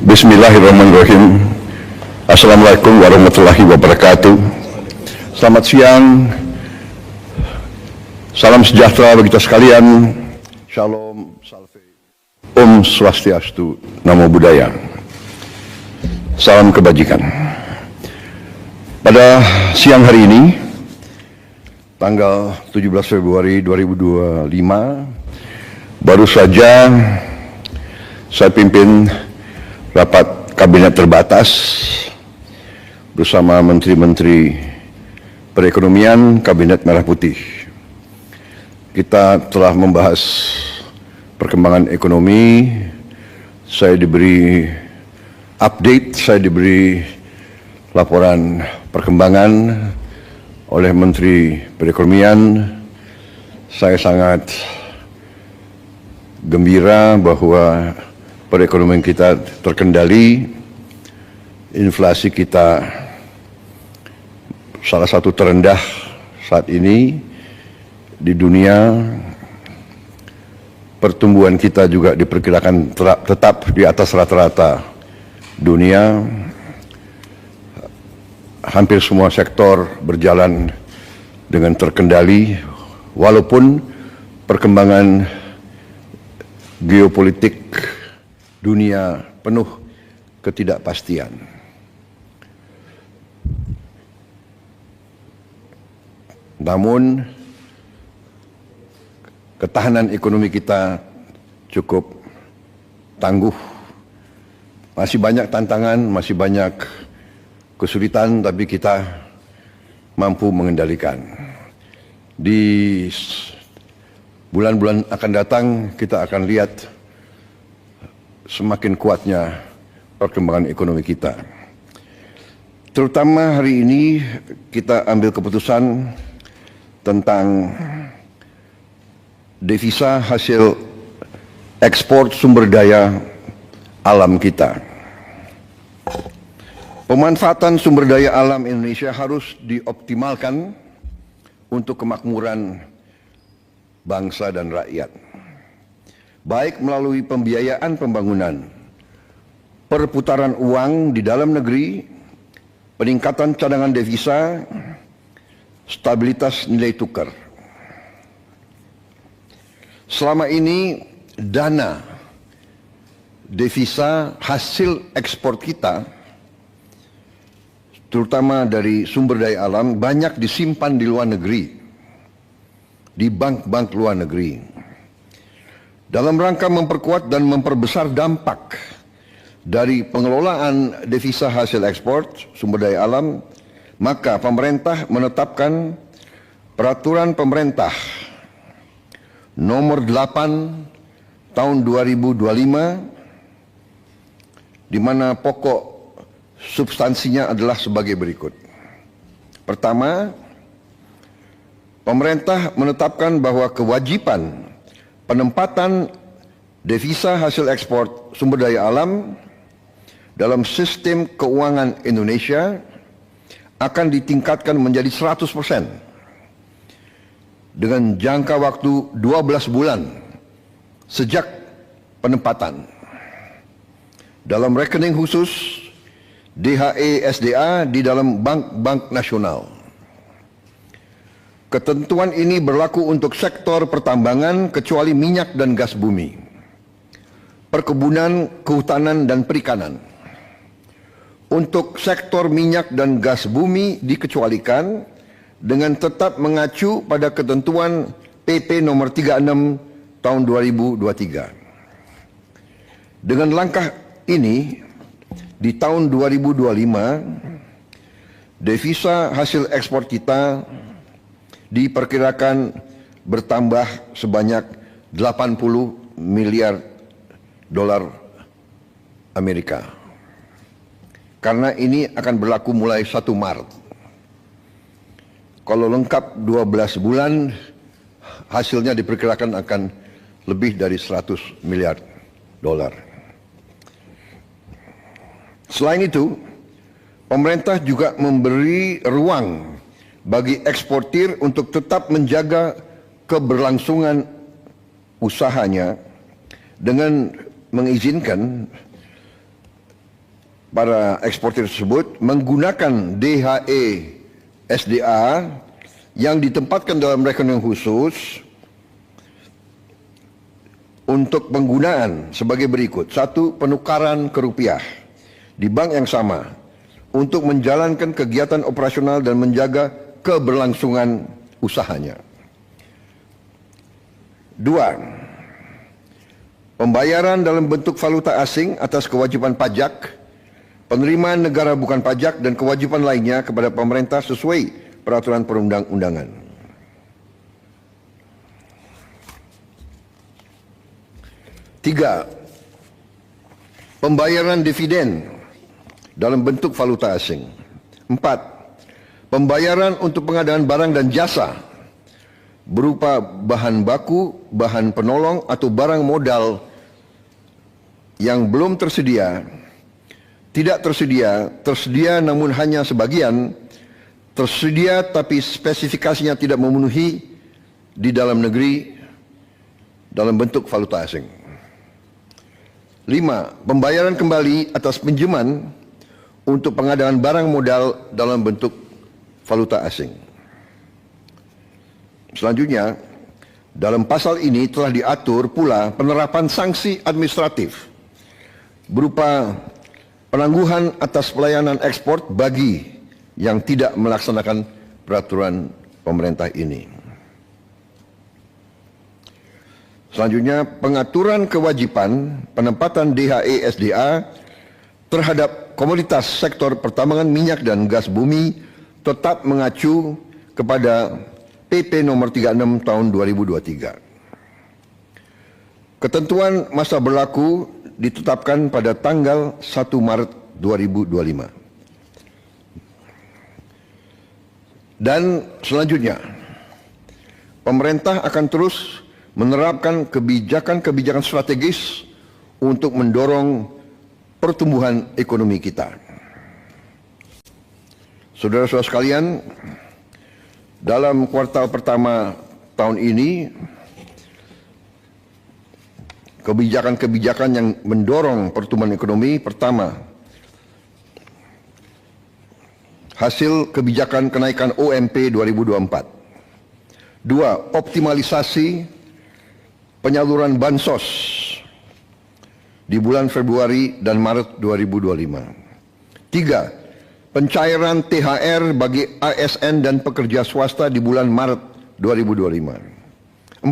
Bismillahirrahmanirrahim. Assalamualaikum warahmatullahi wabarakatuh. Selamat siang. Salam sejahtera bagi kita sekalian. Shalom, salve. Om Swastiastu, Namo Buddhaya. Salam kebajikan. Pada siang hari ini, tanggal 17 Februari 2025, baru saja saya pimpin rapat kabinet terbatas bersama Menteri-Menteri Perekonomian Kabinet Merah Putih. Kita telah membahas perkembangan ekonomi, saya diberi update, saya diberi laporan perkembangan oleh Menteri Perekonomian. Saya sangat gembira bahwa perekonomian kita terkendali, inflasi kita salah satu terendah saat ini di dunia, pertumbuhan kita juga diperkirakan tetap di atas rata-rata dunia, hampir semua sektor berjalan dengan terkendali, walaupun perkembangan geopolitik dunia penuh ketidakpastian. Namun ketahanan ekonomi kita cukup tangguh. Masih banyak tantangan, masih banyak kesulitan, tapi kita mampu mengendalikan. Di bulan-bulan akan datang kita akan lihat semakin kuatnya perkembangan ekonomi kita. Terutama hari ini kita ambil keputusan tentang devisa hasil ekspor sumber daya alam kita. Pemanfaatan sumber daya alam Indonesia harus dioptimalkan untuk kemakmuran bangsa dan rakyat, baik melalui pembiayaan pembangunan, perputaran uang di dalam negeri, peningkatan cadangan devisa, stabilitas nilai tukar. Selama ini dana devisa hasil ekspor kita, terutama dari sumber daya alam, banyak disimpan di luar negeri, di bank-bank luar negeri. Dalam rangka memperkuat dan memperbesar dampak dari pengelolaan devisa hasil ekspor sumber daya alam, maka pemerintah menetapkan peraturan pemerintah nomor 8 tahun 2025, di mana pokok substansinya adalah sebagai berikut. Pertama, pemerintah menetapkan bahwa kewajiban penempatan devisa hasil ekspor sumber daya alam dalam sistem keuangan Indonesia akan ditingkatkan menjadi 100% dengan jangka waktu 12 bulan sejak penempatan dalam rekening khusus DHE SDA di dalam bank-bank nasional. Ketentuan ini berlaku untuk sektor pertambangan kecuali minyak dan gas bumi, perkebunan, kehutanan, dan perikanan. Untuk sektor minyak dan gas bumi dikecualikan dengan tetap mengacu pada ketentuan PP nomor 36 tahun 2023. Dengan langkah ini, di tahun 2025, devisa hasil ekspor kita diperkirakan bertambah sebanyak 80 miliar dolar Amerika. Karena ini akan berlaku mulai 1 Maret. Kalau lengkap 12 bulan, hasilnya diperkirakan akan lebih dari 100 miliar dolar. Selain itu, pemerintah juga memberi ruang bagi eksportir untuk tetap menjaga keberlangsungan usahanya dengan mengizinkan para eksportir tersebut menggunakan DHE SDA yang ditempatkan dalam rekening khusus untuk penggunaan sebagai berikut. 1. Penukaran ke rupiah di bank yang sama untuk menjalankan kegiatan operasional dan menjaga keberlangsungan usahanya. 2. Pembayaran dalam bentuk valuta asing atas kewajiban pajak, penerimaan negara bukan pajak dan kewajiban lainnya kepada pemerintah sesuai peraturan perundang-undangan. 3. Pembayaran dividen dalam bentuk valuta asing. 4. Pembayaran untuk pengadaan barang dan jasa berupa bahan baku, bahan penolong atau barang modal yang belum tersedia, tidak tersedia, tersedia namun hanya sebagian, tersedia tapi spesifikasinya tidak memenuhi di dalam negeri dalam bentuk valuta asing. 5. Pembayaran kembali atas pinjaman untuk pengadaan barang modal dalam bentuk valuta asing. Selanjutnya, dalam pasal ini telah diatur pula penerapan sanksi administratif berupa penangguhan atas pelayanan ekspor bagi yang tidak melaksanakan peraturan pemerintah ini. Selanjutnya, pengaturan kewajiban penempatan DHE SDA terhadap komoditas sektor pertambangan minyak dan gas bumi tetap mengacu kepada PP nomor 36 tahun 2023. Ketentuan masa berlaku ditetapkan pada tanggal 1 Maret 2025. Dan selanjutnya, pemerintah akan terus menerapkan kebijakan-kebijakan strategis untuk mendorong pertumbuhan ekonomi kita. Saudara-saudara sekalian, dalam kuartal pertama tahun ini, kebijakan-kebijakan yang mendorong pertumbuhan ekonomi, pertama, hasil kebijakan kenaikan OMP 2024. 2. Optimalisasi penyaluran bansos di bulan Februari dan Maret 2025. 3. Pencairan THR bagi ASN dan pekerja swasta di bulan Maret 2025. 4.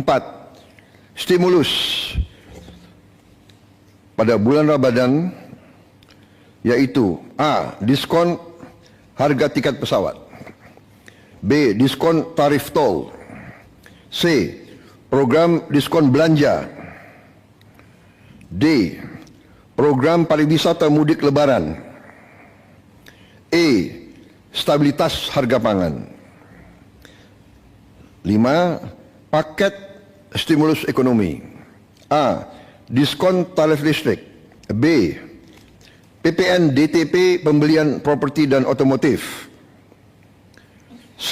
Stimulus pada bulan Ramadan, yaitu A. Diskon harga tiket pesawat, B. Diskon tarif tol, C. Program diskon belanja, D. Program pariwisata mudik lebaran, E. Stabilitas harga pangan. 5. Paket stimulus ekonomi. A. Diskon tarif listrik, B. PPN DTP pembelian properti dan otomotif, C.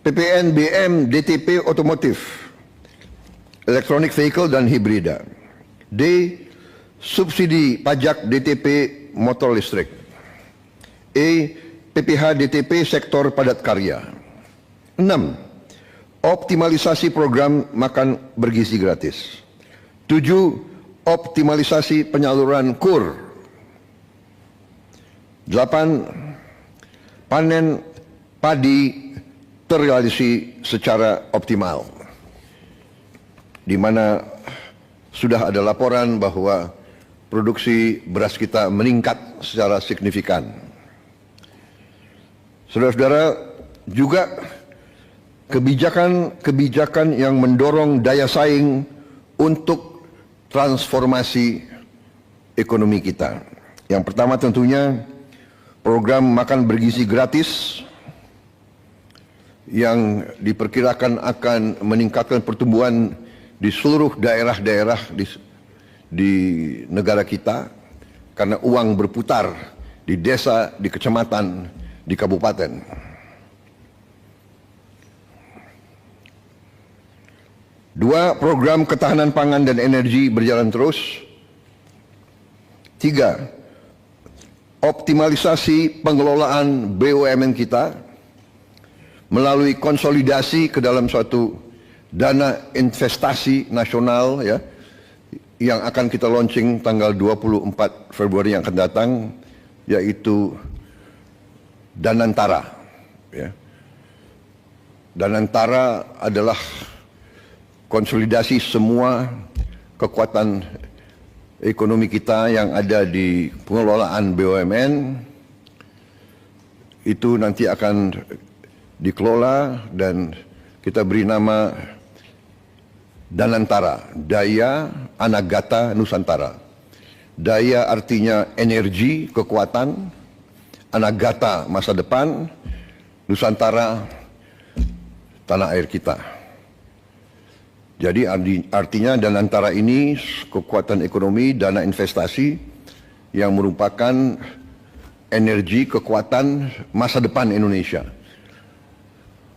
PPN BM DTP otomotif, electronic vehicle dan hibrida, D. Subsidi pajak DTP motor listrik, E. PPH DTP sektor padat karya. 6. Optimalisasi program makan bergizi gratis. 7. Optimalisasi penyaluran KUR. 8. Panen padi terrealisasi secara optimal, di mana sudah ada laporan bahwa produksi beras kita meningkat secara signifikan. Saudara-saudara, juga kebijakan-kebijakan yang mendorong daya saing untuk transformasi ekonomi kita. Yang pertama tentunya program makan bergizi gratis yang diperkirakan akan meningkatkan pertumbuhan di seluruh daerah-daerah di negara kita, karena uang berputar di desa, di kecamatan, di kabupaten. 2. Program ketahanan pangan dan energi berjalan terus. 3. optimalisasi pengelolaan BUMN kita melalui konsolidasi ke dalam suatu dana investasi nasional ya, yang akan kita launching tanggal 24 Februari yang akan datang, yaitu Danantara. Ya. Danantara adalah konsolidasi semua kekuatan ekonomi kita yang ada di pengelolaan BUMN. Itu nanti akan dikelola dan kita beri nama Danantara, Daya Anagata Nusantara. Daya artinya energi, kekuatan, Anagata masa depan, Nusantara tanah air kita. Jadi artinya Danantara ini kekuatan ekonomi, dana investasi yang merupakan energi, kekuatan masa depan Indonesia.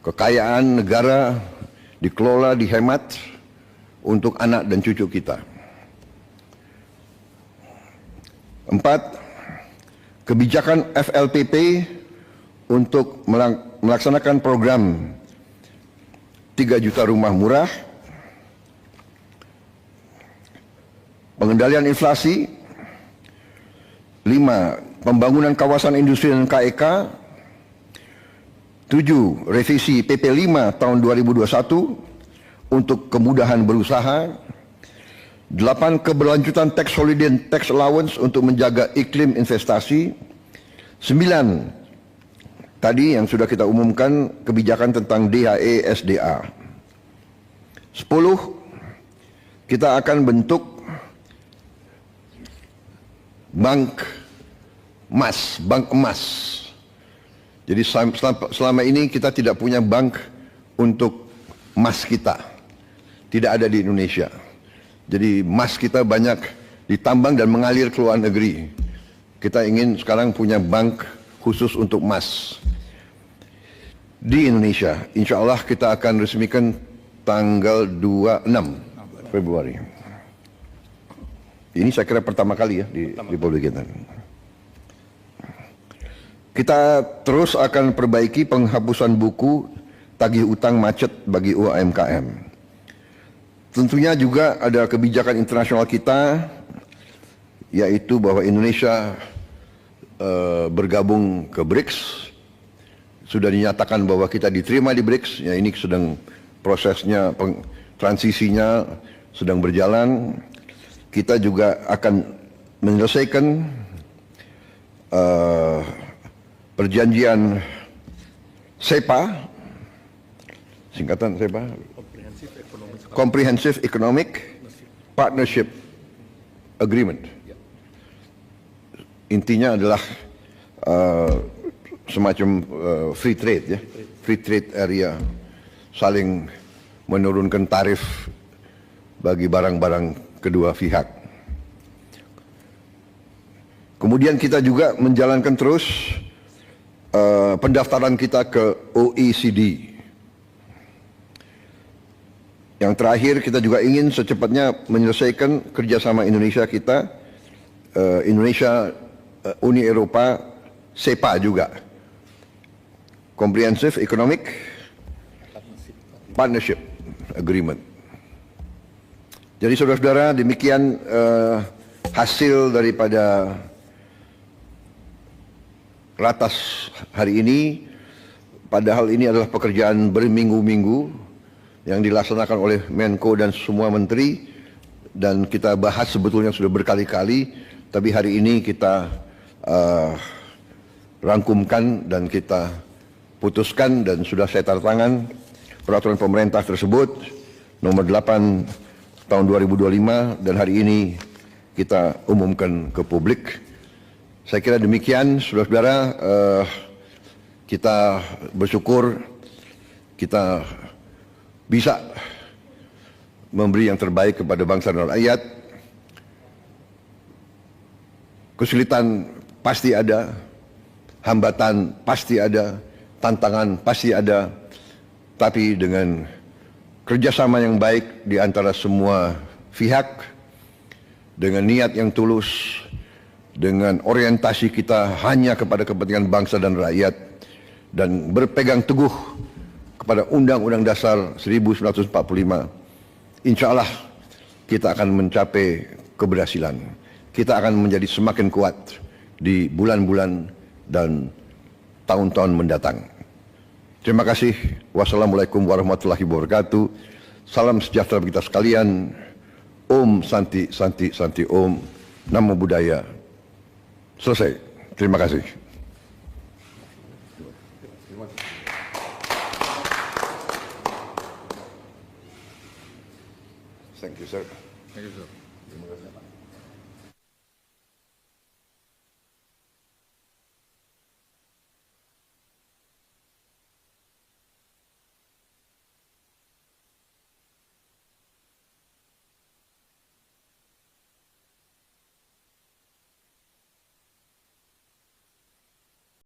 Kekayaan negara dikelola, dihemat untuk anak dan cucu kita. 4. Kebijakan FLPP untuk melaksanakan program 3 juta rumah murah, pengendalian inflasi. 5. Pembangunan kawasan industri dan KEK. 7. Revisi PP 5 tahun 2021 untuk kemudahan berusaha. 8. Keberlanjutan tax holiday dan tax allowance untuk menjaga iklim investasi. 9. Tadi yang sudah kita umumkan kebijakan tentang DHE SDA. 10. Kita akan bentuk bank emas. Jadi selama ini kita tidak punya bank untuk emas kita. Tidak ada di Indonesia. Jadi emas kita banyak ditambang dan mengalir ke luar negeri. Kita ingin sekarang punya bank khusus untuk emas di Indonesia. Insya Allah kita akan resmikan tanggal 26 Februari. Ini saya kira pertama kali ya di Republik kita. Kita terus akan perbaiki penghapusan buku tagih utang macet bagi UMKM. Tentunya juga ada kebijakan internasional kita, yaitu bahwa Indonesia bergabung ke BRICS. Sudah dinyatakan bahwa kita diterima di BRICS, ya ini sedang prosesnya, transisinya sedang berjalan. Kita juga akan menyelesaikan perjanjian SEPA, singkatan SEPA, Comprehensive Economic Partnership Agreement. Intinya adalah semacam free trade ya, free trade area, saling menurunkan tarif bagi barang-barang kedua pihak. Kemudian kita juga menjalankan terus pendaftaran kita ke OECD. Yang terakhir kita juga ingin secepatnya menyelesaikan kerjasama Indonesia kita, Indonesia Uni Eropa, SEPA juga, Comprehensive Economic Partnership Agreement. Jadi saudara-saudara, demikian hasil daripada ratas hari ini. Padahal ini adalah pekerjaan berminggu-minggu yang dilaksanakan oleh Menko dan semua menteri, dan kita bahas sebetulnya sudah berkali-kali, tapi hari ini kita rangkumkan dan kita putuskan, dan sudah saya tanda tangan peraturan pemerintah tersebut nomor 8 tahun 2025, dan hari ini kita umumkan ke publik. Saya kira demikian, saudara-saudara. Kita bersyukur kita bisa memberi yang terbaik kepada bangsa dan rakyat. Kesulitan pasti ada, hambatan pasti ada, tantangan pasti ada, tapi dengan kerjasama yang baik di antara semua pihak, dengan niat yang tulus, dengan orientasi kita hanya kepada kepentingan bangsa dan rakyat dan berpegang teguh kepada Undang-Undang Dasar 1945, insya Allah kita akan mencapai keberhasilan. Kita akan menjadi semakin kuat di bulan-bulan dan tahun-tahun mendatang. Terima kasih. Wassalamualaikum warahmatullahi wabarakatuh. Salam sejahtera bagi kita sekalian. Om Santi Santi Santi Om. Namo Buddhaya. Selesai. Terima kasih. Thank you, sir. Thank you, sir. Terima kasih.